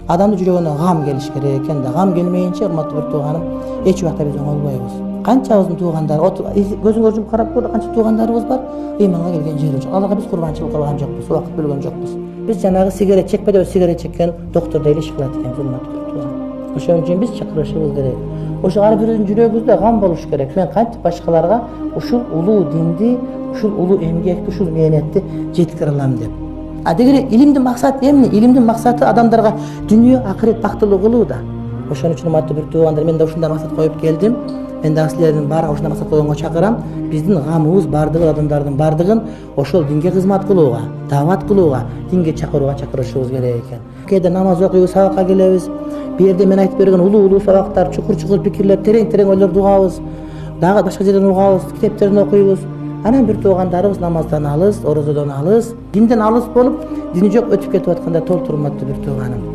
Адамдын жүрөгүнө гам келиш керек экен да. Гам келмейинче, урматтуу бир тууганым, эч убакта биз оңолбойбуз. Канчабыздын туугандары, көзүңөр жумуп карап көр, канча туугандарыбыз бар, ыйманга келген жери жок. Аларга биз курбанчылык кылган жокпуз, убакыт бөлгөн жокпуз. Биз жанагы сигарет чекпеде сигарет чеккен доктурдай эле иш кылат экенбиз, урматтуу тууган. Ошон үчүн биз чакырышыбыз керек. Ошо ар бирибиздин жүрөгүбүздө гам болуш керек. Мен кантип башкаларга ушул улуу динди, ушул улуу эмгекти, ушул мээнетти жеткире алам деп. Дегере илимдин максаты эмне? Илимдин максаты адамдарга дүйнө акырет бактылуу кылуу да. Ошон үчүн урматтуу бир туугандар, мен да ушундай максат коюп келдим. Мен да силердин баарыңа ушундай максат койгонго чакырам. Биздин гамыбыз бардыгы, адамдардын бардыгын ошол динге кызмат кылууга, даават кылууга, динге чакырууга чакырышыбыз керек экен. Кээде намаз окуйбуз, сабакка келебиз. Бу жерде мен айтып берген улуу сабактар, чукур пикирлер, терең ойлорду угабыз. Дагы башка жерден угабыз, китептерин окуйбуз. Анан бир туугандарыбыз намаздан алыс, орозодон алыс, динден алыс болуп, дини жок өтүп кетип атканда толтур урматтуу бир тууганым.